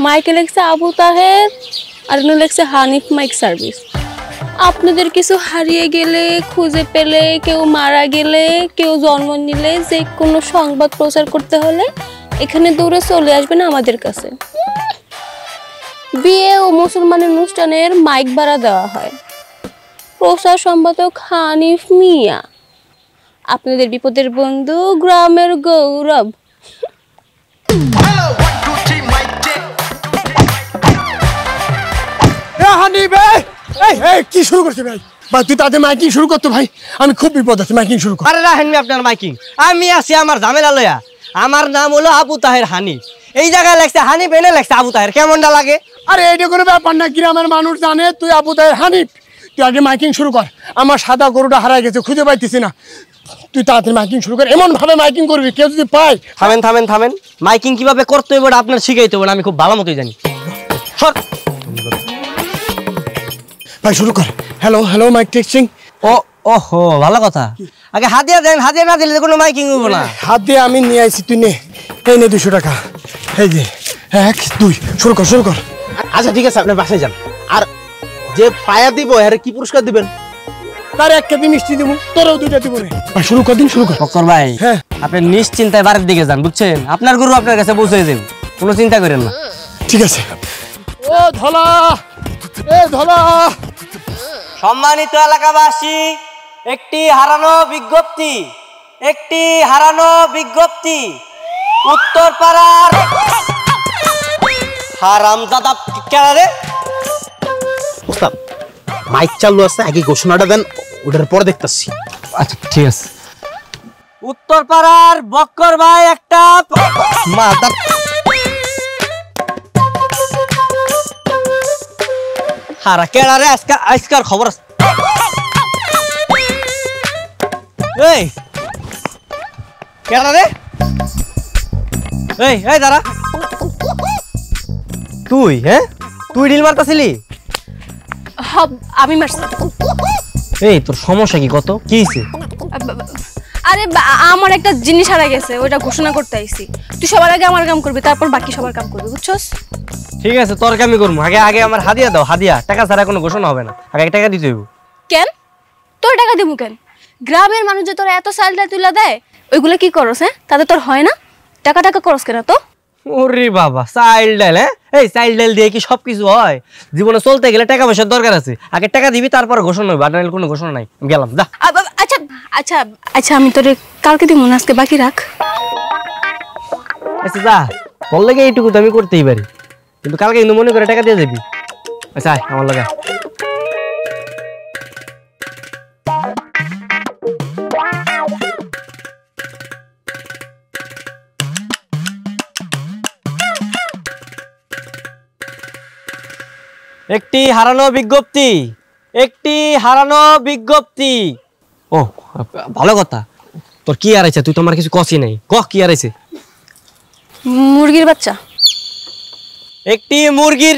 মাইকে লেখছে আবু তাহের আর লেখছে হানিফ মাইক সার্ভিস। আপনাদের কিছু হারিয়ে গেলে, খুঁজে পেলে, কেউ মারা গেলে, কেউ জন্ম নিলে, যে কোনো সংবাদ প্রচার করতে হলে এখানে দৌড়ে চলে আসবেন আমাদের কাছে। বিয়ে ও মুসলমানের অনুষ্ঠানের মাইক ভাড়া দেওয়া হয়। প্রচার সম্পাদক হানিফ মিয়া, আপনাদের বিপদের বন্ধু, গ্রামের গৌরব। কি শুরু করছে ভাই? ভাই তুই তাদের মাইকিং শুরু করতো ভাই, আমি খুব বিপদ আছে, মাইকিং শুরু কর। আরে রাখেন আপনার মাইকিং, আমি আছি আমার ঝামেলা লয়া। আমার নাম হলো আবু তাহের হানিফ, এই জায়গায় লেখছে হানিফ, এনে লেখছে আবু তাহের, কেমনটা লাগে? আরে এইটা কোনো ব্যাপার না, গ্রামের মানুষ জানে তুই আবু তাহের হানিফ। তুই আগে মাইকিং শুরু কর, আমার সাদা গরুটা হারাই গেছে, খুঁজে পাইতেছি না। তুই তাড়াতাড়ি মাইকিং শুরু কর, এমন ভাবে মাইকিং করবি কেউ যদি পায়। থামেন থামেন থামেন, মাইকিং কিভাবে করতে হবে আপনার শিখাইতে হবে, আমি খুব ভালো মতোই জানি। ভাই শুরু কর। Hello hello, mike testing. ওহো, ভালো কথা। আগে হাতিয়া দেন, হাতিয়া না দিলে কোনো মাইকিং হবে না। হাত দিয়ে আমি নিয়ে আইছি, তুই নে। এই নে 200 টাকা। এই যে 1 2, শুরু কর শুরু কর। আচ্ছা ঠিক আছে, আপনি বাসায় যান। আর যে পায়া দিব এর কি পুরস্কার দিবেন? তার 1 কেজি মিষ্টি দিব, তোরও 2টা দিব রে। ভাই শুরু কর, দিন শুরু কর। ফকর ভাই, হ্যাঁ আপনি নিশ্চিন্তায় বাড়ির দিকে যান, বুঝছেন? আপনার গরু আপনার কাছে পৌঁছে যাবে, কোনো চিন্তা করেন না। ঠিক আছে। ও ধলা, এ ধলা। সম্মানিত এলাকাবাসী, একটি হারানো বিজ্ঞপ্তি, একটি হারানো বিজ্ঞপ্তি। উত্তরপাড়ার হারামজাদা কেডা রে? ওস্তাদ মাইক চালু আছে, আগে ঘোষণাটা দেন, ওটার পরে দেখতাছি। আচ্ছা ঠিক আছে। উত্তরপাড়ার বক্কর ভাই একটা মাদার হারা কেডা রে? আজকার খবর আছে। এই কেডা রে? এই এই দাঁড়া, তুই? হ্যাঁ তুই ঢিল মারতাছিলি? আমি মারছি। এই তোর সমস্যা কি, কত কি হইছে? আরে আমার একটা জিনিস হারা গেছে, ওইটা ঘোষণা করতে আইছি। তুই সবার আগে আমার কাম করবি, তারপর বাকি সবার কাম করবি, বুঝছস? ঠিক আছে, তোর কামই করবো। আগে আগে আমার হাদিয়া দাও, হাদিয়া। টাকা ছাড়া কোনো ঘোষণা হবে না, আগে টাকা দিতে হইব। কেন তোর টাকা দিব কেন? গ্রামের মানুষ যে তোর এত সাইলটা তুলে দেয়, ওইগুলো কি করস? হ্যাঁ তাতে তোর হয় না? টাকা টাকা করস কেন তো? ওরে বাবা, চাইল্ড ডাইল। হ্যাঁ এই চাইল্ড ডাইল দিয়ে কি সবকিছু হয়? জীবনে চলতে গেলে টাকা পয়সার দরকার আছে, আগে টাকা দিবি তারপর ঘোষণা হবে। আর কোনো ঘোষণা নাই, গেলাম যা। আচ্ছা আচ্ছা আচ্ছা, আমি তোরে কালকে দিব না, আজকে বাকি রাখ। আচ্ছা যা, তোর লাগে এইটুকু তো আমি করতেই পারি, কিন্তু কালকে কিন্তু মনে করে টাকা দিয়ে যাবি। আচ্ছা আমার লাগে। একটি হারানো বিজ্ঞপ্তি, একটি হারানো বিজ্ঞপ্তি। ও ভালো কথা, তোর কি হারাইছে? তুই তো আমার কিছু কষি নাই, কহ কি হারাইছে? মুরগির বাচ্চা। একটি মুরগির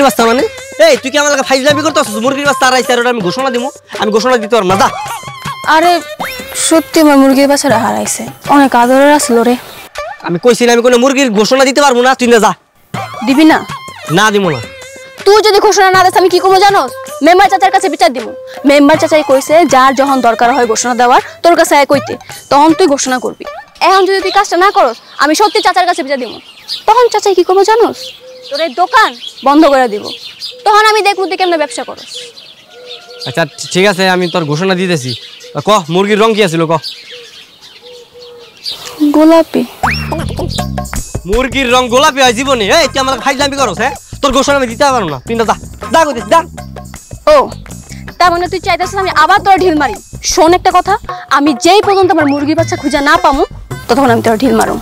বাচ্চা মানে? এই তুই কি আমার লাগে ফাইজলামি করতেছিস? মুরগির বাচ্চা হারাইছে আর আমি ঘোষণা দিব? আমি ঘোষণা দিতে পারবো না, যা। আরে সত্যি আমার মুরগির বাচ্চাটা হারাইছে, অনেক আদরের আসলো রে। আমি কইছি না আমি কোনো মুরগির ঘোষণা দিতে পারবো না, তুই না যা। দিবি না? না দিব না। তুই যদি ঘোষণা না দিস আমি কি করবো জানোস? মেম্বার চাচার কাছে বিচার দিব। মেম্বার চাচাই কইছে যার যখন দরকার হয় ঘোষণা দেওয়ার, তোর কাছে আয় কইতে, তখন তুই ঘোষণা করবি। এখন যদি তুই কাজটা না করস, আমি সত্যি চাচার কাছে বিচার দিব। তখন চাচাই কি করবো জানোস? তোর এই দোকান বন্ধ করে দিব। তখন আমি দেখবো তুই কেমন ব্যবসা করস। আচ্ছা ঠিক আছে, আমি তোর ঘোষণা দিতেছি। ক মুরগির রং কি আছিল ক? গোলাপি। মুরগির রং গোলাপি হয় জীবনে? এই তুই আমার ফাইজলামি করস? হ্যাঁ তোর ঘোষণা আমি দিতে পারবো না, তুই না যা, যা কইতেছি যা। ও তার মানে তুই চাইতেছিস আমি আবার তোর ঢিল মারি? শোন একটা কথা, আমি যেই পর্যন্ত আমার মুরগির বাচ্চা খুঁজে না পামু, ততক্ষণ আমি তোর ঢিল মারুম।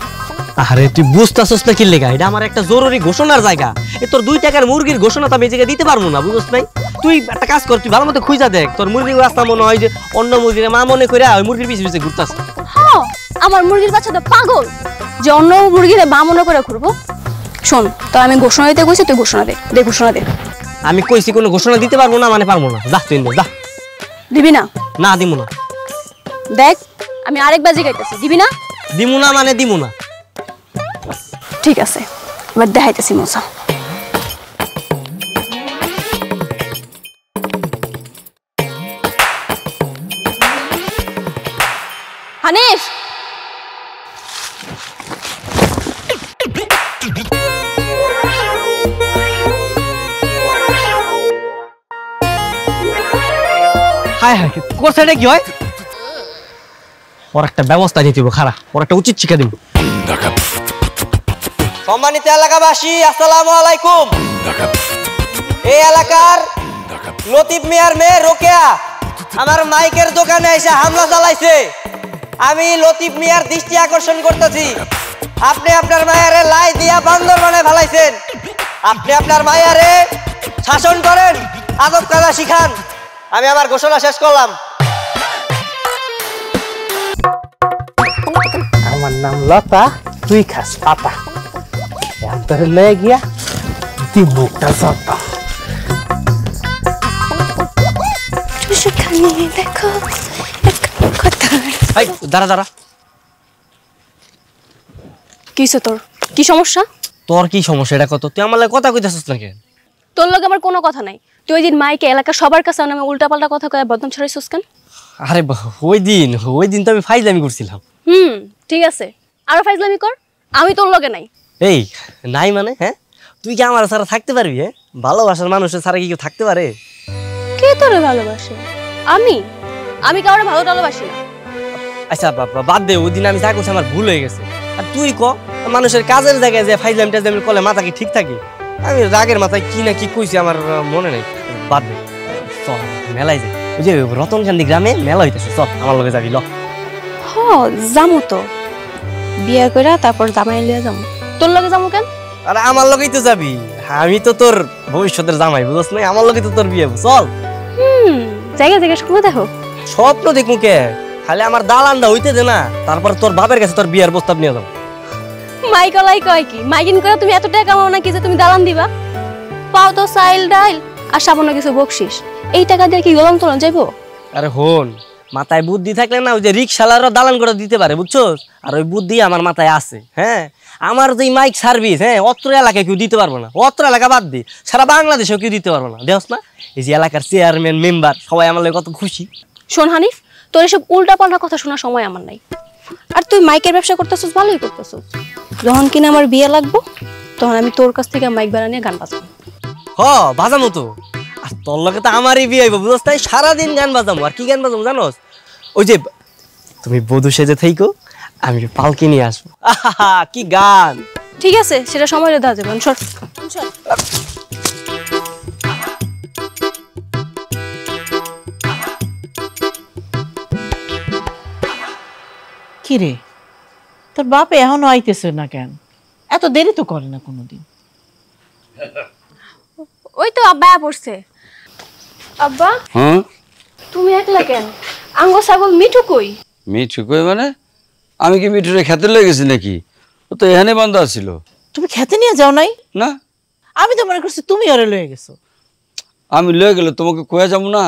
আরে তুই বুঝতেছস না কি লেগা? এটা আমার একটা জরুরি ঘোষণার জায়গা। এ তোর 2 টাকার মুরগির ঘোষণা তো আমি এই জায়গায় দিতে পারবো না, বুঝছ নাই? তুই একটা কাজ কর, তুই ভালো মতো খুঁজা দেখ। তোর মুরগির রাস্তা মনে হয় যে অন্য মুরগির মা মনে করে ওই মুরগির পিছে পিছে ঘুরতাছে। হ্যাঁ আমার মুরগির বাচ্চা তো পাগল, যে অন্য মুরগিরে মা মনে করে ঘুরবো। শোন তো আমি ঘোষণা দিতে কইছি, তুই ঘোষণা দে। দে ঘোষণা দে। আমি কইছি কোনো ঘোষণা দিতে পারবো না মানে পারবো না, যা তুই যা। দিবি না? না দিমু না। দেখ আমি আরেকবার জিগাইতেছি, দিবি না? দিমু না মানে দিমু না। ঠিক আছে, এবার দেখাইতেছি মজা। হানিফ হায় হায় কোথায় কি হয় ওর একটা ব্যবস্থা নিতে হবে খারাপ ওর একটা উচিত শিক্ষা দিব সম্মানিত এলাকাবাসী আসসালামু আলাইকুম এই এলাকার লতিফ মিয়ার মেয়ে রোকেয়া আমার মাইকের দোকানে এসে হামলা চালাইছে আমি লতিফ মিয়ার দৃষ্টি আকর্ষণ করতেছি আপনি আপনার মায়ারে লাই দিয়া বান্দর বানায় ফেলাইছেন আপনি আপনার মায়ারে শাসন করেন আদব কায়দা শিখান আমি আমার ঘোষণা শেষ করলাম আমার নাম লতা তুই খাস পাতা তোর লয়ে গিয়া তুই মুখটা যত দেখো দাঁড়া দাঁড়া কিসে তোর কি সমস্যা? তোর কি সমস্যা এটা কত তুই আমার লাগে কথা কইতেছিস না কেন? তোর লগে আমার কোনো কথা নাই। তুই ওই দিন মাইকে এলাকা সবার কাছে নামে উল্টাপাল্টা কথা কয়ে বদনাম ছড়াইছিস কেন? আরে ওই দিন তো আমি ফাইজলামি করছিলাম। ঠিক আছে আরো ফাইজলামি কর, আমি তোর লগে নাই। এই নাই মানে হ্যাঁ তুই কি আমার ছাড়া থাকতে পারবি? হ্যাঁ ভালোবাসার মানুষের ছাড়া কি কেউ থাকতে পারে? কে তোরে ভালোবাসে? আমি কাউরে ভালো ভালোবাসি না। আচ্ছা বাদ দে ওই দিন আমি যা করছি আমার ভুল হয়ে গেছে। আর তুই ক মানুষের কাজের জায়গায় যে ফাইজলামি টাইজলামি করলে মাথা কি ঠিক থাকে? আমি রাগের মাথায় কি না কি কইছি আমার মনে নেই। বাদ দে চল মেলায় যাই ওই যে রতনকান্দি গ্রামে মেলা হইতেছে চল আমার লগে যাবি ল। হ যামু তো বিয়ে কইরা তারপর জামাই লিয়ে যামু। তোর লগে যামু কেন? আরে আমার লগেই তো যাবি আমি তো তোর ভবিষ্যতের জামাই বুঝছ না আমার লগে তো তোর বিয়ে চল। জায়গা স্বপ্ন দেখো? স্বপ্ন দেখু কে খালি আমার দালানটা হইতে দে না তারপর তোর বাপের কাছে তোর বিয়ের প্রস্তাব নিয়ে যাবো। মাইকলাই কয় কি মাইকিন করে তুমি এত টাকা কামাও নাকি যে তুমি দালান দিবা? পাও তো সাইল ডাইল আর সামান্য কিছু বকশিস, এই টাকা দিয়ে কি গোলাম তোলা যাইবো? আরে হন মাথায় বুদ্ধি থাকলে না ওই যে রিক্সালারও দালান করে দিতে পারে বুঝছো। আর ওই বুদ্ধি আমার মাথায় আছে। হ্যাঁ আমার যে মাইক সার্ভিস হ্যাঁ অত্র এলাকায় কেউ দিতে পারবো না, অত্র এলাকা বাদ দি সারা বাংলাদেশেও কেউ দিতে পারবো না। দেখছ না এই যে এলাকার চেয়ারম্যান মেম্বার সবাই আমার লাগে কত খুশি। শোন হানিফ তোর এসব উল্টা পাল্টা কথা শোনার সময় আমার নাই। আর তুই মাইকের ব্যবসা করতেছিস ভালোই করতেছিস, যখন কিনা আমার বিয়ে লাগবো তখন আমি তোর কাছ থেকে মাইক ভাড়া নিয়ে গান বাজাবো। হ বাজামো তো আর তোর লগে তো আমারই বিয়ে হইব বুঝছ তাই সারাদিন গান বাজামো। আর কি গান বাজামো জানোস? ওই যে তুমি বধূ সেজে থাইকো আমি পালকি নিয়ে আসবো। আহা কি গান! ঠিক আছে সেটা সময় দেওয়া যাবে। কিরে তোর বাপ এখনো আইতেছে না কেন? এত দেরি তো করে না কোনোদিন। ওই তো আব্বা পড়ছে। আব্বা হ্যাঁ তুমি একলা কেন? আঙ্গো ছাগল মিঠু কই? মিঠু কই মানে? আমি কি মিঠুরে খেতে লয়ে গেছি নাকি? ও তো এখানে বন্ধ আছিল। তুমি খেতে নিয়ে যাও নাই? না আমি তো মনে করছি তুমি ওরে লয়ে গেছো। আমি লয়ে গেলে তোমাকে কয়ে যাবো না?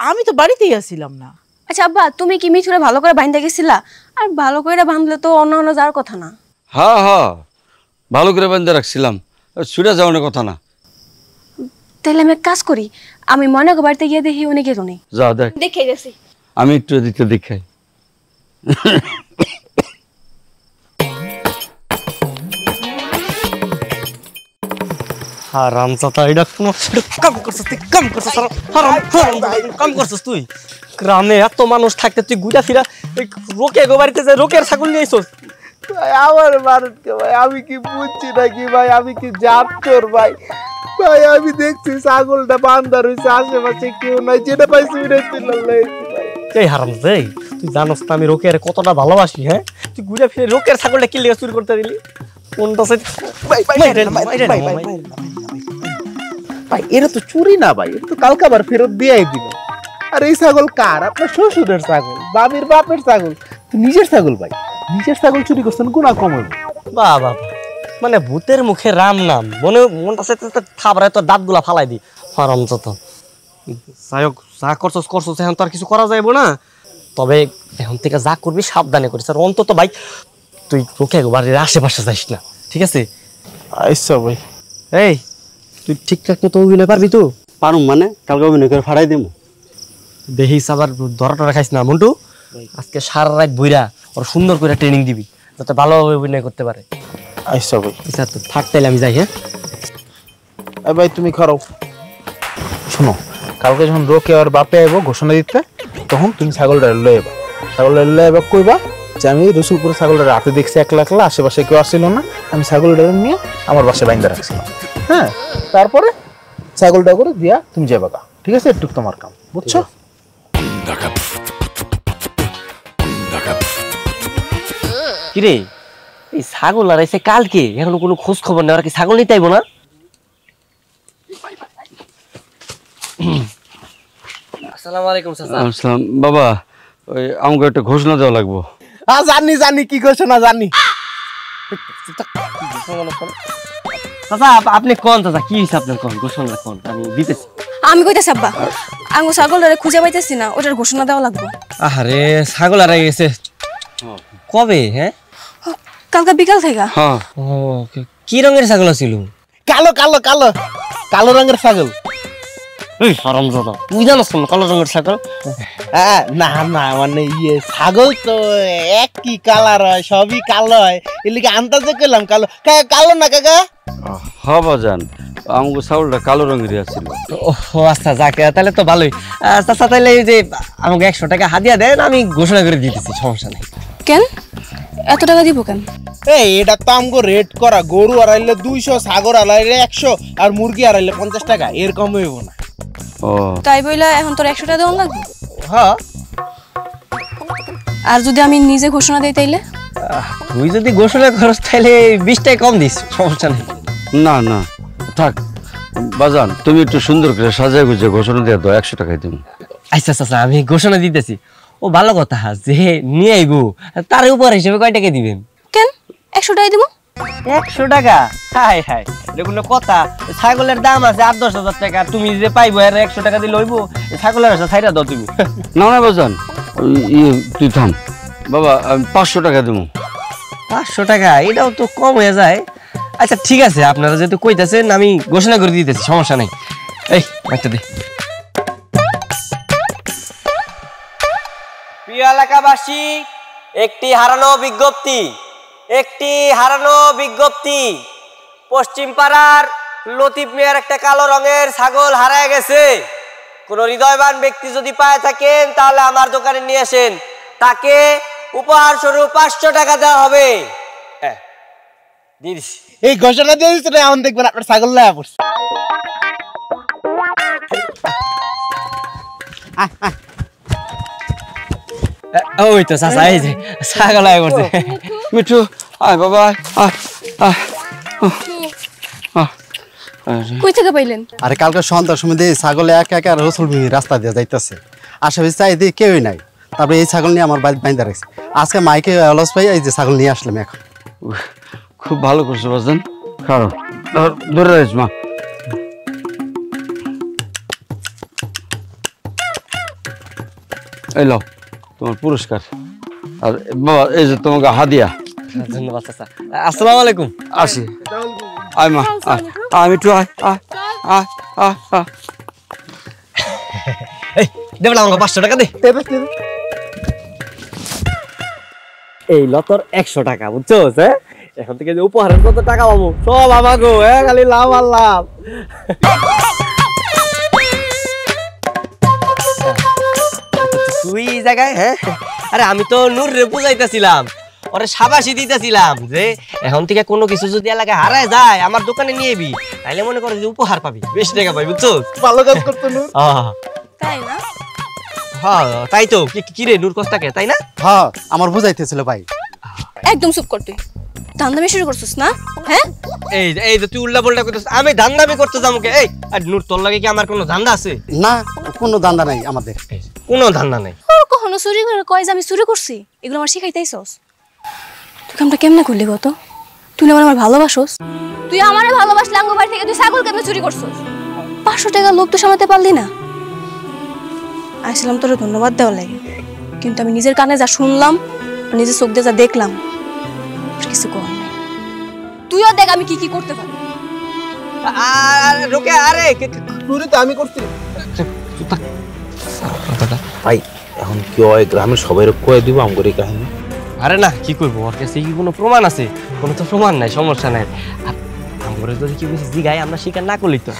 আমি তো বাড়িতেই আসছিলাম না। আচ্ছা আব্বা তুমি কি মিঠুরে ভালো করে বাঁধতে গেছিলা? আর ভালো করে বাঁধলে তো অন্য অন্য যাওয়ার কথা না। হ্যাঁ হ্যাঁ ভালো করে বান্ধে রাখছিলাম, ছুটে যাওয়ার কথা না। তাহলে আমি এক কাজ করি, আমি ময়নাকে বাড়িতে গিয়ে দেখি উনি কে উনি। যাও দেখ দেখে গেছি। আমি একটু এদিকে দেখাই। হারাম চাতা এটা কোন কাম করছিস তুই? কাম করছিস কাম করছিস তুই? গ্রামে এত মানুষ থাকতে তুই ঘুরা ফিরা রোকে গো বাড়িতে যে রোকের ছাগল নিয়ে আইছস? আমার ভারতকে ভাই আমি কি বুঝছি নাকি ভাই? আমি কি জাত তোর ভাই? ভাই আমি দেখছি ছাগলটা বান্ধা রয়েছে, আশেপাশে কেউ নাই, যেটা পাইছি ওটাই তুলে লইছি ভাই। এই হারাম এই তুই জানোস না আমি রোকের কতটা ভালোবাসি? হ্যাঁ তুই ঘুরে ফিরে রোকের ছাগলটা কি লেগে চুরি করতে দিলি? কোনটা সাইড ভাই এরা তো চুরি না ভাই, এটা তো কালকে আবার ফেরত দিয়েই দিবে। আর এই ছাগল কার? আপনার শ্বশুরের ছাগল, বাবির বাপের ছাগল, নিজের ছাগল ভাই। নিজের ছাগল চুরি করছেন গুনাহ কম হবে। বাহ বাহ মানে ভূতের মুখে রাম নাম মনে মনটা সাথে থাবড়ায় তোর দাঁতগুলা ফালাই দি। হারাম যত যাই হোক যা করছস করছস এখন তো আর কিছু করা যাইব না। তবে এখন থেকে যা করবি সাবধানে করিস। আর অন্তত ভাই তুই রোকে বাড়ির আশেপাশে যাইস না, ঠিক আছে? আচ্ছা ভাই। এই তুই ঠিকঠাক মতো অভিনয় পারবি তো? পারুম মানে কালকে অভিনয় করে ফাড়াই দেবো। দেখিস আবার ধরাটা খাইস না মন্টু। আজকে সারা রাত বইরা ওর সুন্দর করে ট্রেনিং দিবি যাতে ভালোভাবে অভিনয় করতে পারে। আচ্ছা ভাই। আচ্ছা তো থাক তাইলে আমি যাই। হ্যাঁ ভাই তুমি খারাও, শোনো কালকে যখন রোকে আর বাপে আইব ঘোষণা দিতে, তখন তুমি ছাগলটা লয়ে যাবা। ছাগলটা লয়ে যাবা কইবা যে আমি রসুলপুরে ছাগলটা রাতে দেখছি একলা একলা, আশেপাশে কেউ আসছিল না, আমি ছাগলটা নিয়ে আমার বাসায় বাইন্দা রাখছিলাম। হ্যাঁ, তারপরে ছাগলটা করে দিয়া তুমি যাবা গা, ঠিক আছে? একটু তোমার কাম, বুঝছো? কিরে এই ছাগল আর এসে কালকে এখনো কোনো খোঁজ খবর নেই, ওরা কি ছাগল নিতে আইবো না? আসসালামু আলাইকুম চাচা। আসসালাম। বাবা ওই আমাকে একটা ঘোষণা দেওয়া লাগবো। জানি জানি কি ঘোষণা জানি। চাচা আপনি কোন চাচা, কি হয়েছে আপনার? কোন ঘোষণা কোন, আমি দিতেছি। আমি কইতেছি আব্বা, আঙ্গু ছাগলটারে খুঁজে পাইতেছি না, ওটার ঘোষণা দেওয়া লাগবে। আরে ছাগল আর গেছে কবে? হ্যাঁ কালকে বিকাল থেকে। হ্যাঁ ও কি রঙের ছাগল ছিল? কালো কালো কালো কালো রঙের ছাগল। এই হারামজাদা, তুই জানোস না কালো রঙের ছাগল? না না মানে ছাগল তো একই কালার হয়, সবই কালো হয়, এর লিগে আন্দাজে করলাম কালো। কালো না কাকা? হ্যাঁ বাজান, আমাকে ছাগলটা কালো রঙেরই আছিল। ও আচ্ছা যাকে, তাহলে তো ভালোই। চাচা তাহলে এই যে আমাকে 100 টাকা হাদিয়া দেন, আমি ঘোষণা করে দিতেছি, সমস্যা নেই। কেন এত টাকা দিব কেন? এটা তো আমগো রেট করা, গরু আড়াইলে 200, ছাগল আড়াইলে 100, আর মুরগি আড়াইলে 50 টাকা, এর কম হইব না। ও তাই বইলা এখন তোর 100 টাকা দেওয়া লাগবে? হ্যাঁ। আর যদি আমি নিজে ঘোষণা দেই তাইলে? তুই যদি ঘোষণা করস তাহলে 20 টাকা কম দিস, সমস্যা নেই। না না থাক বাজান, তুমি একটু সুন্দর করে সাজায় গুজে ঘোষণা দিয়ে দাও, 100 টাকায় দিন। আচ্ছা আচ্ছা আমি ঘোষণা দিতেছি। ও ভালো কথা যে নিয়ে আইবো, তার উপর হিসেবে কয় টাকা দিবেন? কেন 100 টাকা দিব? 100 টাকা? হাই হাই, এটা কোনো কথা? ছাগলের দাম আছে 8-10 হাজার টাকা, তুমি যে পাইবো আর 100 টাকা দিলে হইব? ছাগলের আশা ছাইরা দাও তুমি। না না বাজান, তুই থাম বাবা, আমি 500 টাকা দেবো। 500 টাকা? এটাও তো কম হয়ে যায়। আচ্ছা ঠিক আছে, আপনারা যেহেতু কইতাছেন আমি ঘোষণা করে দিতেছি, সমস্যা নেই। এই একটা দে। প্রিয় এলাকাবাসী, একটি হারানো বিজ্ঞপ্তি। পশ্চিম পাড়ার লতিফ মিয়ার একটা কালো রঙের ছাগল হারায় গেছে। কোনো হৃদয়বান ব্যক্তি যদি পায় থাকেন তাহলে আমার দোকানে নিয়ে আসেন, তাকে উপহার স্বরূপ 500 টাকা দেওয়া হবে। দিয়ে দিছি। এই ঘোষণা দিয়ে দিচ্ছে, এখন দেখবেন আপনার ছাগল লায়া পড়ছে। ওই তো চাচা, এই যে ছাগল আয় করছে। মিঠু আয় বাবা, আয় আয় কই থেকে পাইলেন? আরে কালকে সন্ধ্যার সময় দিয়ে ছাগলে একা একা রসুলভূমি রাস্তা দিয়ে যাইতেছে, আশেপাশে চাই দিয়ে কেউই নাই, তারপরে এই ছাগল নিয়ে আমার বাড়ি বাইন্দা রাখছে। আজকে মাইকে অলস ভাই এই যে ছাগল নিয়ে আসলাম এখন। খুব ভালো করছো বাজান, খারাপ ধরে রাখিস মা। এই লাও তোমার পুরস্কার, আর বাবা এই যে তোমাকে হাদিয়া। ধন্যবাদ চাচা। আসসালামু আলাইকুম। আসি আয় মা, আয় আয় মিঠু, আয় আয় আয় আয় আয়। এই দেবলা আমাকে 500 টাকা দে। এই লতর 100 টাকা, বুঝছো? হ্যাঁ, এখন থেকে যে উপহারের কত টাকা পাবো সব আমাকে, হ্যাঁ, খালি লাভ আর লাভ। তুই এই জায়গায়? হ্যাঁ, আরে আমি তো নূরে বুঝাইতেছিলাম, ওরে শাবাশি দিতেছিলাম যে এখন থেকে কোনো কিছু যদি এলাকায় হারায় যায় আমার দোকানে নিয়ে এবি, তাইলে মনে করে যে উপহার পাবি, বেশি টাকা পাবি, বুঝছো? ভালো কাজ করতো নূর। তাই না? হ্যাঁ তাই তো। কি রে নূর কস্তাকে, তাই না? হ্যাঁ আমার বুঝাইতেছিল ভাই। একদম চুপ কর তুই, ধান্দামি শুরু করছিস না? হ্যাঁ এই যে তুই উল্টা পাল্টা করতেছিস, আমি ধান্দামি করতে যাবো কে? এই আর নূর তোর লাগে কি আমার কোনো ধান্দা আছে? না কোনো দান্দা নাই আমাদের। কোনো ধান্দা নাই। ও কখনো চুরি করে কয় যে আমি চুরি করছি? এগুলো আমার শিখাইতেইছস? তুই কামটা কেমনে করলি গো? তো তুই না আমার ভালোবাসোস, তুই আমারে ভালোবাসলে আঙ্গো বাড়ি থেকে তুই ছাগল কেমনে চুরি করছস? 500 টাকা লোভ তো সামলাতে পারলি না। আইছিলাম তোর ধন্যবাদ দেওয়ার লাগে, কিন্তু আমি নিজের কানে যা শুনলাম, নিজের চোখ দিয়ে যা দেখলাম, কিছু কর নাই। তুইও দেখ আমি কি কি করতে পারি। আরে রোকে, আরে চুরি তো আমি করছি ভাই। এখন কি হয়, গ্রামের সবাই কয়ে দিব আমার এই কাহিনী? আরে না, কি করবো, ওর কাছে কি কোনো প্রমাণ আছে? কোনো তো প্রমাণ নাই, সমস্যা নাই। আর আমরা যদি কি বেশি জিগাই, আমরা স্বীকার না করলি তো।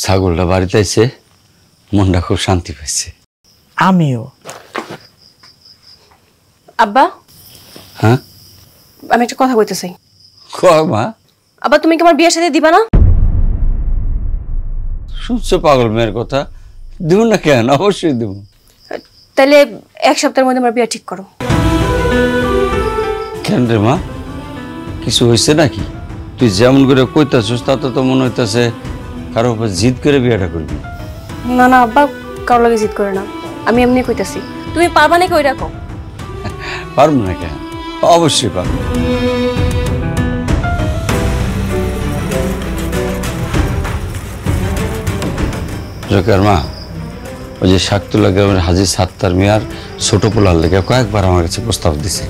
ছাগলটা বাড়িতে এসে মনটা খুব শান্তি পাইছে। আমিও। আব্বা, হ্যাঁ আমি একটা কথা কইতে চাই। কয় মা? আব্বা, তুমি কি আমার বিয়ের সাথে দিবা না? শুনছো পাগল মেয়ের কথা? দিব না কেন, অবশ্যই দেব। তাহলে এক সপ্তাহের মধ্যে আমার বিয়ে ঠিক করো। কেন রে মা, কিছু হয়েছে নাকি? তুই যেমন করে কইতাছিস তাতে তো মনে হইতাছে কারো উপর জিদ করে বিয়েটা করবি। না না আব্বা, কারো লাগে জিদ করে না, আমি এমনি কইতাছি। তুমি পারবা নাকি ওই রাখো? পারবো না কেন, অবশ্যই পারবো। জোকার মা, ওই যে শাকতুলা গ্রামের হাজি সাত্তার মিয়ার ছোট পোলার লেগে কয়েকবার আমার কাছে প্রস্তাব দিছে,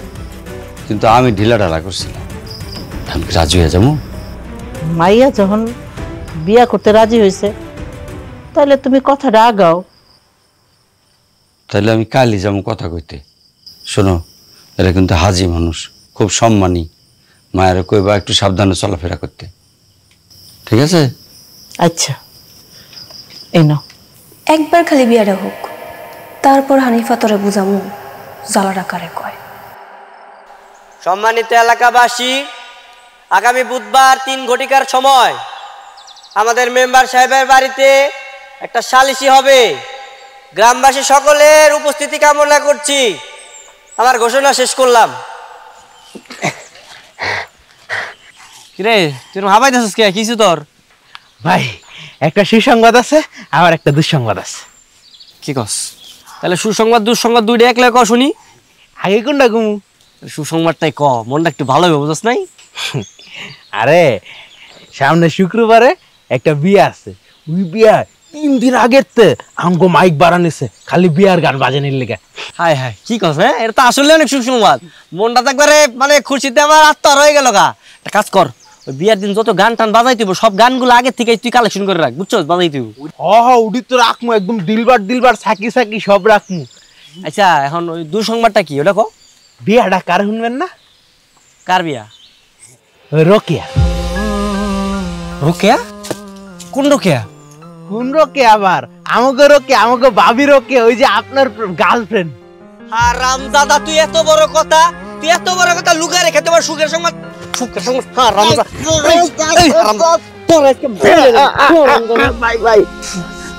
কিন্তু আমি ঢিলাঢালা করছিলাম। আমি কি রাজি হয়ে যাবো? মাইয়া যখন বিয়া করতে রাজি হয়েছে, তাহলে তুমি কথাটা আগাও। তাহলে আমি কালই যাবো কথা কইতে। শোনো, এরা কিন্তু হাজি মানুষ, খুব সম্মানী। মায়ের কইবা একটু সাবধানে চলাফেরা করতে, ঠিক আছে? আচ্ছা, এই নাও। একবার খালি বিয়াটা হোক, তারপর হানিফা তোরে বুঝামু জ্বালাটা কারে কয়। সম্মানিত এলাকাবাসী, আগামী বুধবার 3 ঘটিকার সময় আমাদের মেম্বার সাহেবের বাড়িতে একটা সালিশি হবে। গ্রামবাসী সকলের উপস্থিতি কামনা করছি। আমার ঘোষণা শেষ করলাম। কিরে, তুই হাবাই দিছিস কে? কিছু তোর ভাই একটা সুসংবাদ আছে, আমার একটা দুঃসংবাদ আছে। কি কস? তাহলে সুসংবাদ দুঃসংবাদ দুইটা একলা ক শুনি। আগে কোনটা ঘুমু? সুসংবাদটাই ক, মনটা একটু ভালো হবে, বুঝছ নাই? আরে সামনে শুক্রবারে একটা বিয়ে আছে, ওই বিয়া 3 দিন আগের তে আমগো মাইক বাড়ানিছে খালি বিয়ার গান বাজানির লেগে। হায় হায়, কি কস? হ্যাঁ, এটা তো আসলে অনেক সুসংবাদ। মনটা তো একবারে মানে খুশিতে আমার আত্মা হয়ে গেল গা। একটা কাজ কর, ওই বিয়ার দিন যত গান টান বাজাই দিব, সব গানগুলো আগে থেকে তুই কালেকশন করে রাখ, বুঝছস? বাজাই দিব। উডি তো রাখমু, একদম দিলবার সাকি সাকি সব রাখমু। আচ্ছা, এখন ওই দুঃসংবাদটা কি ওটা কো? বিয়াটা কার শুনবেন না? কার বিয়া? রোকেয়া। রোকেয়া? কোন রোকেয়া? কোন রোকে আবার? আমাকে রোকে, আমাকে ভাবি রোকে, ওই যে আপনার গার্লফ্রেন্ড। হারামজাদা, তুই এত বড় কথা লুকায় রেখে তোমার সুখের সংবাদ। ভাই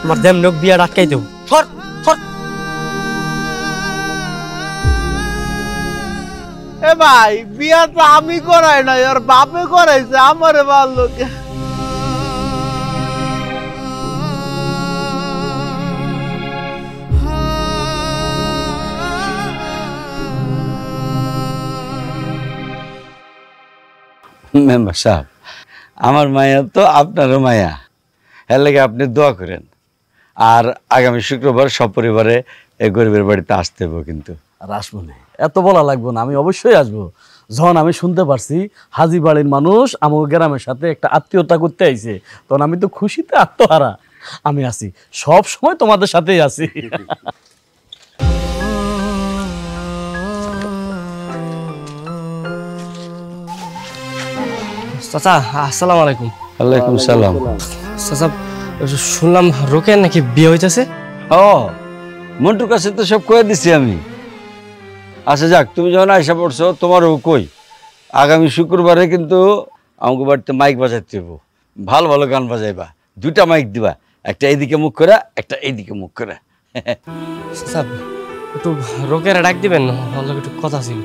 আমার দেম লোক বিয়া আটকাই দেব। এ ভাই, বিয়া তো আমি করাই না, আর বাপে করাইছে, আমারে ভালো। মেম্বার সাহেব, আমার মায়া তো আপনারও মায়া, এর লাগে আপনি দোয়া করেন। আর আগামী শুক্রবার সপরিবারে এই গরিবের বাড়িতে আসতে হবে কিন্তু। আর আসবো না, এত বলা লাগবো না, আমি অবশ্যই আসবো। যখন আমি শুনতে পারছি হাজি বাড়ির মানুষ আমার গ্রামের সাথে একটা আত্মীয়তা করতে আইছে, তখন আমি তো খুশিতে আত্মহারা। আমি আছি, সব সময় তোমাদের সাথেই আছি। চাচা, আসসালামু আলাইকুম। ওয়ালাইকুম সালাম। চাচা, শুনলাম রোকেয়ার নাকি বিয়ে হইতেছে? ও, মন্টুর কাছে তো সব কয়ে দিছি আমি। আচ্ছা যাক, তুমি যখন আইসা পড়ছো, তোমারও কই আগামী শুক্রবারে কিন্তু আমাকে বাড়িতে মাইক বাজাইতে হইব। ভালো ভালো গান বাজাইবা, 2টা মাইক দিবা, একটা এইদিকে মুখ করে, একটা এইদিকে মুখ করে। চাচা, একটু রোকেয়ারে ডাক দিবেন, আমার একটু কথা ছিল।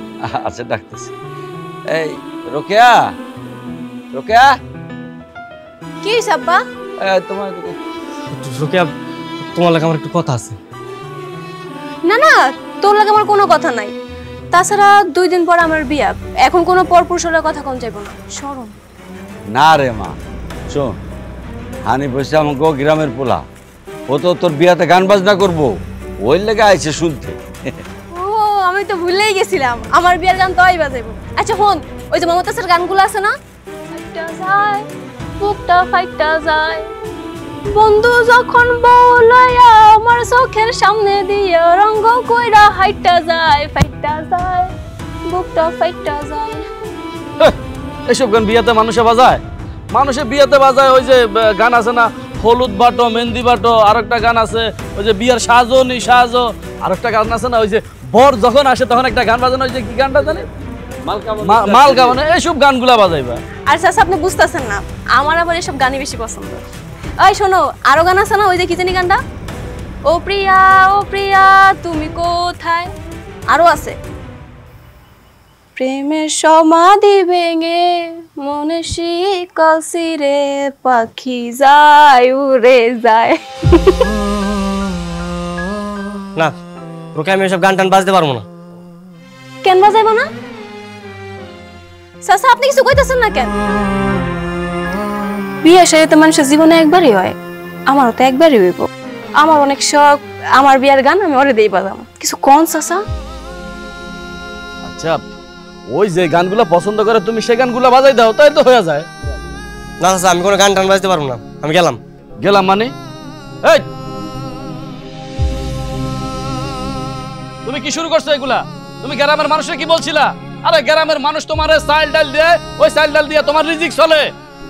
আচ্ছা, ডাকতেছি। এই রোকেয়া, রোকেয়া, কি হইছে আব্বা? তোমার রোকেয়া, তোমার লাগে আমার একটু কথা আছে। না না, তোর লাগে আমার কোনো কথা নাই। তাছাড়া 2 দিন পর আমার বিয়া, এখন কোনো পরপুরুষের কথা কোন যাইব না, শরম। না রে মা, শোন, হানিফ হচ্ছে আমাকে গ্রামের পোলা, ও তো তোর বিয়াতে গান বাজনা করবো, ওই লেগে আইছে শুনতে। ও আমি তো ভুলেই গেছিলাম, আমার বিয়ার গান তো আই বাজাইবো। আচ্ছা হন, ওই যে মমতাজের গানগুলো আছে না, ফাইটা যায় বুকটা ফাইটা যায়, বন্ধু যখন বলায়া আমার চোখের সামনে দিয়ে রঙ্গ কইরা হাইটা যায়, ফাইটা যায় বুকটা ফাইটা যায়। এসব গান বিয়াতে মানুষে বাজায়? মানুষে বিয়াতে বাজায় ওই যে গান আছে না, হলুদ বাটো মেহেন্দি বাটো, আর একটা গান আছে ওই যে বিয়ার সাজো নি সাজো, আর একটা গান আছে না ওই যে বর যখন আসে তখন একটা গান বাজানো, ওই যে কি গানটা জানি, মালকা মানে, এইসব গানগুলা বাজাইবা। আর চাচা আপনি বুঝতেছেন না, আমার আবার এসব গানই বেশি পছন্দ। ওই শোনো, আরো গান আছে না ওই যে কি জানি গানটা, ও প্রিয়া তুমি কোথায়, আরো আছে, প্রেমের সমাধি ভেঙে মনে শিকল ছিঁড়ে পাখি যায় উড়ে যায়। না তোকে আমি এসব গান টান বাজতে পারবো না। কেন বাজাইবো না চাচা, আপনি কিছু কইতেছেন না কেন? বিয়ে সাথে তো মানুষের জীবনে একবারই হয়, আমারও তো একবারই হইব। আমার অনেক শখ, আমার বিয়ার গান আমি ওরে দেই বাজাম, কিছু কোন চাচা? আচ্ছা ওই যে গানগুলা পছন্দ করে তুমি সেই গানগুলা বাজাই দাও, তাই তো হয়ে যায়। না চাচা আমি কোনো গান টান বাজতে পারবো না, আমি গেলাম মানে এই তুমি কি শুরু করছো এগুলা? তুমি গ্রামের মানুষের কি বলছিলা? আরে গ্রামের মানুষ তোমার চাইল ডাল দিয়ে, ওই চাইল ডাল দিয়ে তোমার রিজিক চলে,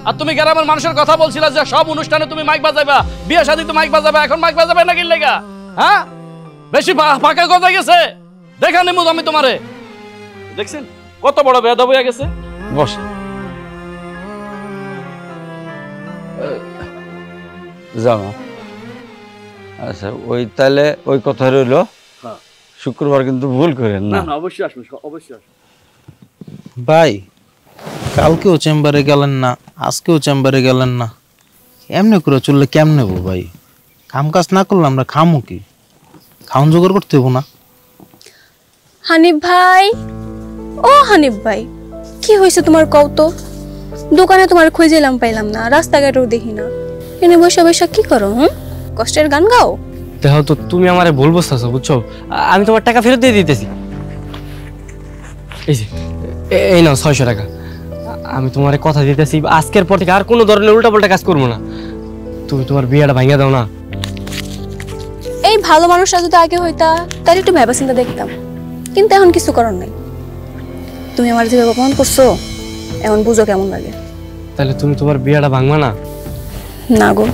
আর তুমি গ্রামের মানুষের কথা বলছিলা যে সব অনুষ্ঠানে তুমি মাইক বাজাইবা, বিয়ে শাদী তো মাইক বাজাবা, এখন মাইক বাজাবে না কি লেগা? হ্যাঁ বেশি ফাঁকা কথা গেছে, দেখা নেবো আমি তোমারে। দেখছেন কত বড় বেয়াদব হয়ে গেছে। বস। জানো আচ্ছা, ওই তাহলে ওই কথা রইলো, শুক্রবার কিন্তু ভুল করেন না। অবশ্যই আসবেন, অবশ্যই আসবেন। ভাই কালকেও চেম্বারে গেলেন না, আজকেও চেম্বারে গেলেন না, এমনি করে চললে কেমনে হবো ভাই? কাম কাজ না করলে আমরা খামো কি? খাওন জোগাড় করতে হবো না? হানিফ ভাই, ও হানিফ ভাই, কি হয়েছে তোমার কও? দোকানে তোমার খুঁজেলাম পাইলাম না, রাস্তাঘাটেও দেখি না, এনে বসে বসে কি করো? কষ্টের গান গাও? দেখো তো তুমি আমারে ভুল বুঝতেছো, বুঝছো? আমি তোমার টাকা ফেরত দিয়ে দিতেছি, এই যে এই নাও 600 টাকা। আমি তোমারে কথা দিতেছি আজকের পর থেকে আর কোনো ধরনের উল্টাপাল্টা কাজ করবো না। তুমি তোমার বিয়েটা ভাঙিয়ে দাও না। এই ভালো মানুষটা যদি আগে হইতা তাহলে একটু ভেবা চিন্তা দেখতাম, কিন্তু এখন কিছু করার নাই। তুমি আমার যেভাবে অপমান করছো এখন বুঝো কেমন লাগে। তাহলে তুমি তোমার বিয়েটা ভাঙবা না? না গো।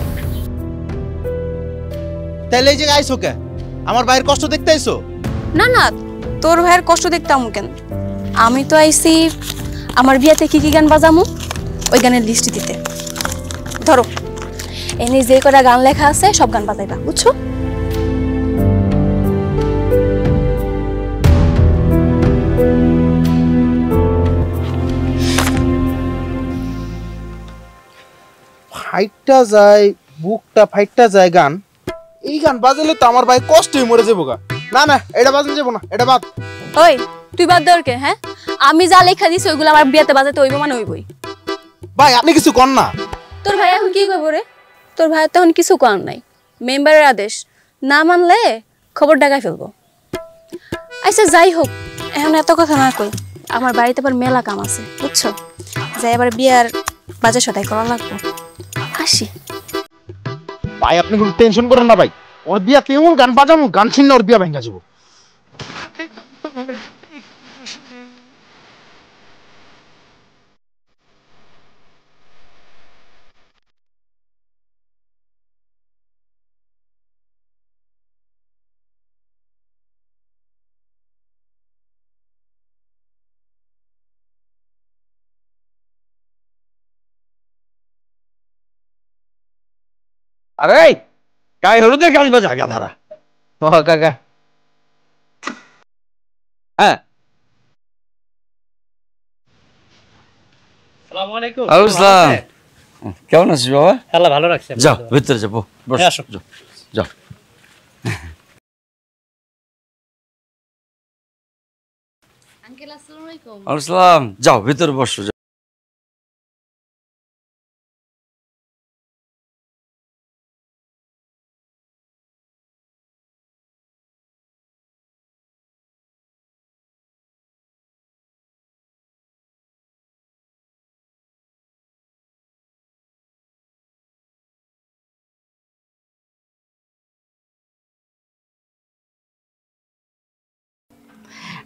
তাইলে এই যে আইছো কে? আমার ভাইয়ের কষ্ট দেখতে আইছো? না না, তোর ভাইয়ের কষ্ট দেখতাম কেন? আমি তো আইছি আমার বিয়াতে কি কি গান বাজামু ওই গানের লিস্ট দিতে। ধরো এনে যে কটা গান লেখা আছে সব গান বাজাইবা, বুঝছো? ফাইটটা যায় বুকটা ফাইটটা যায় গান, এই গান বাজালে তো আমার ভাই কষ্টই মরে যাবো গা। না না এটা বাজানো যাবো না, এটা বাদ। ওই তুই বাদ দর কে? হ্যাঁ আমি যা লেখা দিছি ওইগুলো আমার বিয়াতে বাজাতে হইব মানে হইবই। ভাই আপনি কিছু কর না। তোর ভাই এখন কি করবো রে? তোর ভাই তখন কিছু করার নাই, মেম্বারের আদেশ না মানলে খবর ডাকায় ফেলবো। আচ্ছা যাই হোক, এখন এত কথা না কই, আমার বাড়িতে আবার মেলা কাম আছে, বুঝছো? যাই এবার বিয়ার বাজার সদাই করা লাগবে, আসি। ভাই আপনি কোনো টেনশন করেন না ভাই, ওর বিয়া কেমন গান বাজানো, গান ছিন্ন ওর বিয়া ভেঙে যাবো। আরে গায়ে হলুদের গান বাজা গাধারা। ও কাকা, হ্যাঁ আসসালাম। কেমন আছিস বাবা? আল্লাহ ভালো রাখছে। যাও ভিতরে যাবো, যাও। আঙ্কেল আসসালামু আলাইকুম। আসসালাম, যাও ভিতরে বসো।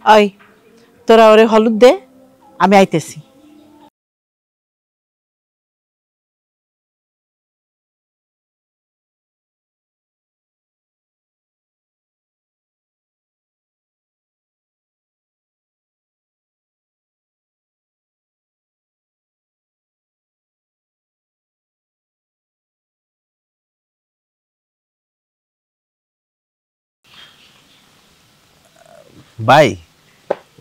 ওই তোরা ওরে হলুদ দে, আমি আইতেছি। ভাই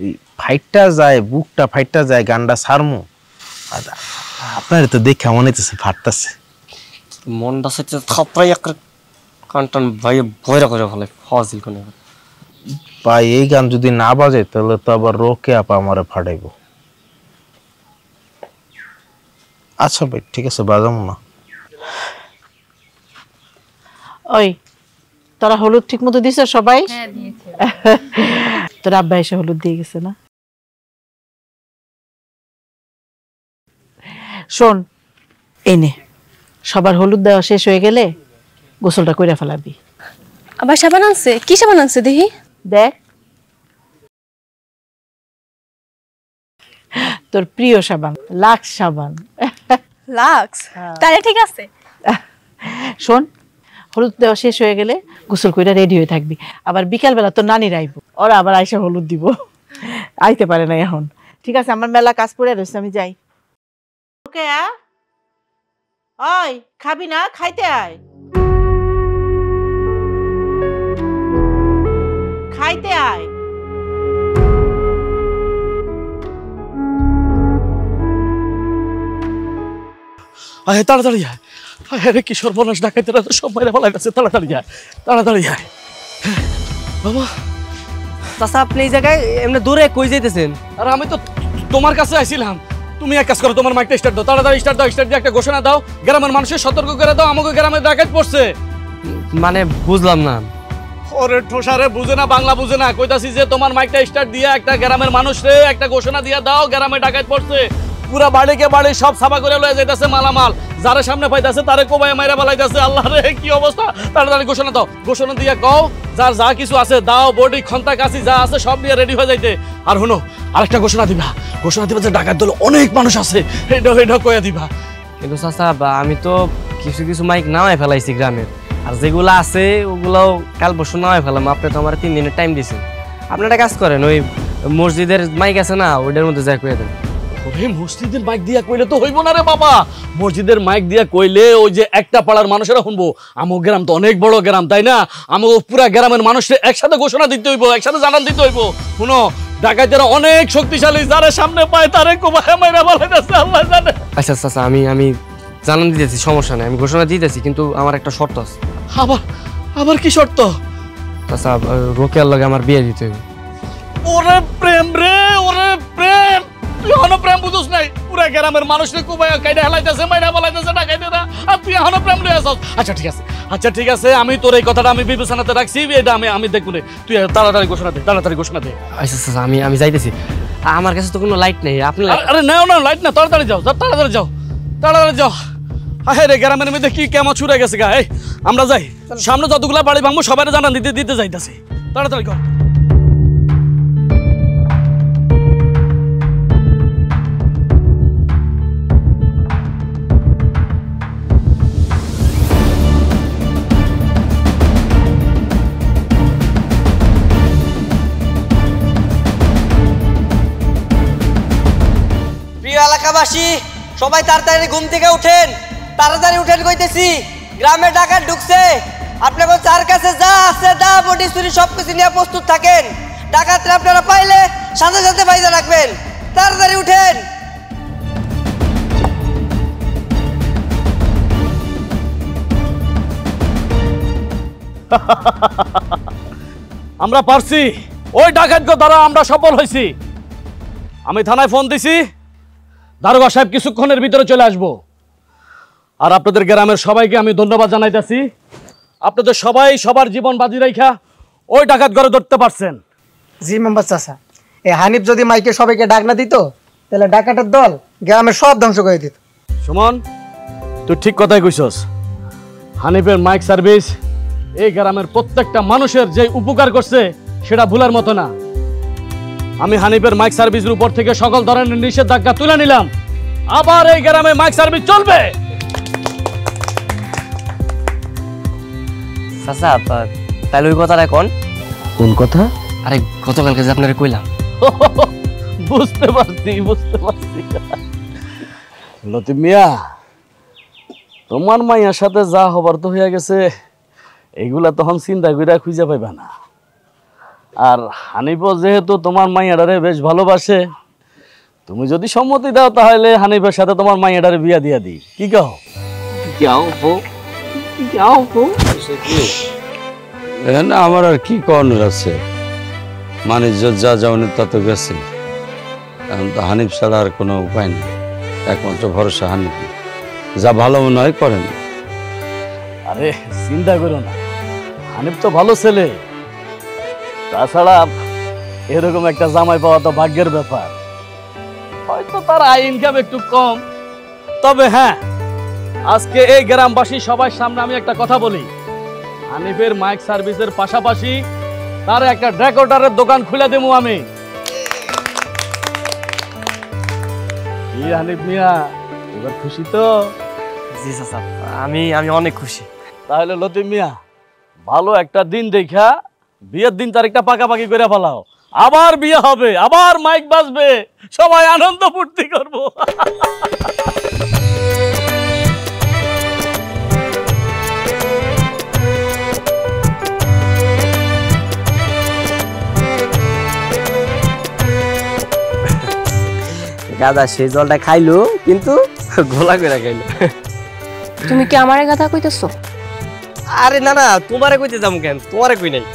এই ফাইটটা যায়, বুকটা ফাইটটা যায়, গানটা সারমু। আপনার তো দেখে মনে হইতেছে ফাটতেছে। মনটা সেটা থাপড়াই একটা কানটান ভাই ভয়রা করে ফেলে ফাজিল কোনে। ভাই এই গান যদি না বাজে তাহলে তো আবার রোকে আপা আমারে ফাটাইব। আচ্ছা ভাই ঠিক আছে, বাজাবো না। ওই তোরা হলুদ ঠিক মতো দিছে সবাই? তোর আব্বা এসে হলুদ দিয়ে গেছে না? শোন, এনে সবার হলুদ দেওয়া শেষ হয়ে গেলে গোসলটা কইরা ফেলাবি। আবার সাবান আনছে? কি সাবান আনছে দেখি? দেখ, তোর প্রিয় সাবান, লাক্স সাবান। লাক্স? তাহলে ঠিক আছে। শোন, হলুদ দেওয়া শেষ হয়ে গেলে গোসল কইরা রেডি হয়ে থাকবি। আবার বিকালবেলা তোর নানির আইব, ওরা আবার আইসা হলুদ দিব। আইতে পারে না এখন। ঠিক আছে, আমার মেলা কাজ পড়ে রয়েছে, আমি যাই। ওকে, ওই খাবি না? খাইতে আয়, খাইতে আয়। আয় তাড়াতাড়ি আয়। আরে কি সর্বনাশ, ডাকাইতেরা তো সব বাইরে ফেলাই গেছে। তাড়াতাড়ি আয়, তাড়াতাড়ি আয়। বাবা চাচা আপনি এই জায়গায় এমনি দূরে কই যাইতেছেন? আর আমি তো তোমার কাছে আইছিলাম। তুমি এক কাজ করো, তোমার মাইকটা স্টার্ট দাও, তাড়াতাড়ি স্টার্ট দাও। স্টার্ট দিয়ে একটা ঘোষণা দাও, গ্রামের মানুষের সতর্ক করে দাও, আমাকে গ্রামে ডাকাত পড়ছে। মানে বুঝলাম না। ওরে ঠোসারে বুঝে না, বাংলা বুঝে না। কইতাছি যে তোমার মাইকটা স্টার্ট দিয়ে একটা গ্রামের মানুষরে একটা ঘোষণা দিয়ে দাও, গ্রামে ডাকাত পড়ছে। পুরা বাড়িকে বাড়ি সব সাফা করে লয়ে যাইতাছে মালামাল, যারা সামনে পাইতাছে তারে কোবায় মাইরা বালাইতাছে। আল্লাহ রে কি অবস্থা! তাড়াতাড়ি ঘোষণা দাও, ঘোষণা দিয়ে কও যার যা কিছু আছে দাও, বডি খন্তা কাছি যা আছে সব নিয়ে রেডি হয়ে যাইতে। আর শুনো, আরেকটা ঘোষণা দিবা, ঘোষণা দিবা যে ডাকাত দল অনেক মানুষ আছে, এটা কইয়া দিবা। কিন্তু চাচা আমি তো কিছু কিছু মাইক নামাই ফেলাইছি গ্রামের, আর যেগুলো আছে ওগুলোও কাল পরশু নামাই ফেলাম। আপনি তো আমার 3 দিনের টাইম দিয়েছেন। আপনি একটা কাজ করেন, ওই মসজিদের মাইক আছে না, ওইটার মধ্যে যাই কইয়া দেন। ওরে মসজিদের মাইক দিয়া কইলে তো হইব না রে বাবা। মসজিদের মাইক দিয়া কইলে ওই যে একটা পাড়ার মানুষেরা শুনবো। আমো গ্রাম তো অনেক বড় গ্রাম, তাই না? আমো পুরা গ্রামের মানুষের একসাথে ঘোষণা দিতে হইব, একসাথে জানান দিতে হইব। শুনো, ডাকাতেরা অনেক শক্তিশালী, যারা সামনে পায় তারে কোবায় মাইরা বালাইতাছে, আল্লাহ জানে। আচ্ছা চাচা আমি জানান দিতেছি, সমস্যা নেই, আমি ঘোষণা দিতেছি, কিন্তু আমার একটা শর্ত আছে। আবার কি শর্ত? চাচা রোকেয়ার লগে আমার বিয়ে দিতে হইব। ওরে প্রেম রে, ওরে প্রেম! তুই এখনো প্রেম বুঝোস নাই? পুরা গ্রামের মানুষকে কুবায় কাইডা হেলাইতেছে, মাইরা বলাইতেছে ডাকাইতেরা, আর তুই এখনো প্রেম লয়ে আসছ? আচ্ছা ঠিক আছে, আমি তোর এই কথাটা আমি বিবেচনাতে রাখছি। এটা আমি দেখবো রে। তুই তাড়াতাড়ি ঘোষণা দে, তাড়াতাড়ি ঘোষণা দে। আচ্ছা চাচা আমি যাইতেছি। আমার কাছে তো কোনো লাইট নেই। আপনি আরে না লাইট না, তাড়াতাড়ি যাও, তাড়াতাড়ি যাও। হ্যাঁ রে, গ্রামের মধ্যে কি কেমন ছুড়ে গেছে গা। এই আমরা যাই, সামনে যতগুলা বাড়ি ভাঙবো সবাই জানান দিতে যাইতেছি। তাড়াতাড়ি কর। প্রিয় এলাকাবাসী, সবাই তাড়াতাড়ি ঘুম থেকে উঠেন, তাড়াতাড়ি উঠেন কইতেছি। গ্রামে ডাকাত ঢুকছে, আপনাদের চার কাছে যা আছে দা বডি চুরি সবকিছু নিয়ে প্রস্তুত থাকেন। ডাকাতরা আপনারা পাইলে সাথে সাথে বাইরে রাখবেন। তাড়াতাড়ি উঠেন। আমরা পারছি, ওই ডাকাতকে দ্বারা আমরা সফল হয়েছি। আমি থানায় ফোন দিছি, দারোগা সাহেব কিছুক্ষণের ভিতরে চলে আসবো। আর আপনাদের গ্রামের সবাইকে আমি ধন্যবাদ জানাইতেছি। আপনাদের সবাই সবার জীবন বাজি রাইখা ওই ডাকাত ঘরে ধরতে পারছেন। জি মেম্বার চাচা, এই হানিফ যদি মাইকে সবাইকে ডাক না দিত তাহলে ডাকাতের দল গ্রামের সব ধ্বংস করে দিত। সুমন, তুই ঠিক কথাই কইছস। হানিফের মাইক সার্ভিস এই গ্রামের প্রত্যেকটা মানুষের যে উপকার করছে সেটা ভুলার মতো না। আমি হানিফের মাইক সার্ভিসের উপর থেকে সকল ধরনের নিষেধাজ্ঞা তুলে নিলাম। আবার এই গ্রামে মাইক সার্ভিস চলবে। চাচা তাহলে ওই কথাটা কোন কোন কথা? আরে গতকালকে যে আপনারে কইলাম। বুঝতে পারছি। লতিফ মিয়া, তোমার মাইয়ার সাথে যা হবার তো হইয়া গেছে, এইগুলা তখন চিন্তা কইরা খুঁজে পাইবা না। আর হানিফও যেহেতু তোমার মাইয়াটারে বেশ ভালোবাসে, তুমি যদি সম্মতি দাও তাহলে হানিফের সাথে তোমার মাইয়াটারে বিয়া দিয়া দিই, কি কও? এখানে আমার আর কি কর্নার আছে, মানে যা যাওয়ানি তা তো গেছে। এখন তো হানিফ ছাড়া আর কোনো উপায় নেই, একমাত্র ভরসা হানিফ। যা ভালো মনে হয় করেন। আরে চিন্তা করো না, হানিফ তো ভালো ছেলে। তাছাড়া এরকম একটা জামাই পাওয়া তো ভাগ্যের ব্যাপার। হয়তো তার আয় ইনকাম একটু কম, তবে হ্যাঁ, আজকে এই গ্রামবাসী সবার সামনে আমি একটা কথা বলি, হানিফের মাইক সার্ভিসের পাশাপাশি তার একটা ডেকোরেটরের দোকান খুলে দেবো আমি। কি হানিফ মিয়া, এবার খুশি তো? জি চাচা, আমি অনেক খুশি। তাহলে লতিফ মিয়া, ভালো একটা দিন দেখা বিয়ের দিন তারিখটা পাকাপাকি করে ফেলাও। আবার বিয়ে হবে, আবার মাইক বাজবে, সবাই আনন্দ ফুর্তি করবো। গাদা সেই জলটা খাইলো, কিন্তু গোলা করে খাইলো। তুমি কি আমারে কথা কইতেছো? আরে না না, তোমারে কইতে যাম কেন, তোমারে কই নাই।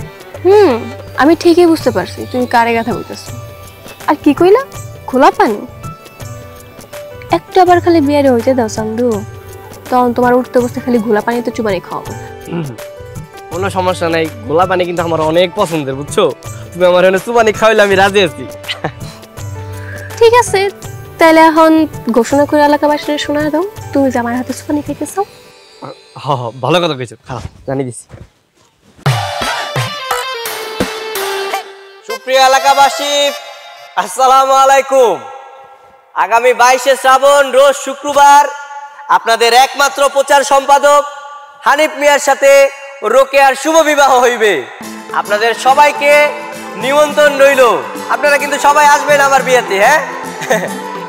আমি ঠিকই বুঝতে পারছি তুমি কারে কথা কইতেছো। আর কি কইলা? খোলা পানি? একটু আবার খালি বিয়ারে হইতে দাও সান্দু, তখন তোমার উঠতে বসতে খালি ঘোলা পানিতে চুবানি খাওয়াবো। কোনো সমস্যা নাই, গোলা পানি কিন্তু আমার অনেক পছন্দের, বুঝছো? তুমি আমার এনে চুবানি খাওয়াইলে আমি রাজি আছি। ঠিক আছে, তাহলে এখন ঘোষণা করে এলাকাবাসীরা শোনা দাও তুমি যে আমার হাতে চুবানি খাইতেছো। ভালো কথা কইছো, খারাপ জানি দিছি। সুপ্রিয় এলাকাবাসী, আসসালামু আলাইকুম। আগামী 22শে শ্রাবণ রোজ শুক্রবার আপনাদের একমাত্র প্রচার সম্পাদক হানিফ মিয়ার সাথে রোকেয়ার শুভ বিবাহ হইবে। আপনাদের সবাইকে নিমন্ত্রণ রইল, আপনারা কিন্তু সবাই আসবেন আমার বিয়েতে। হ্যাঁ,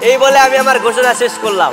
এই বলে আমি আমার ঘোষণা শেষ করলাম।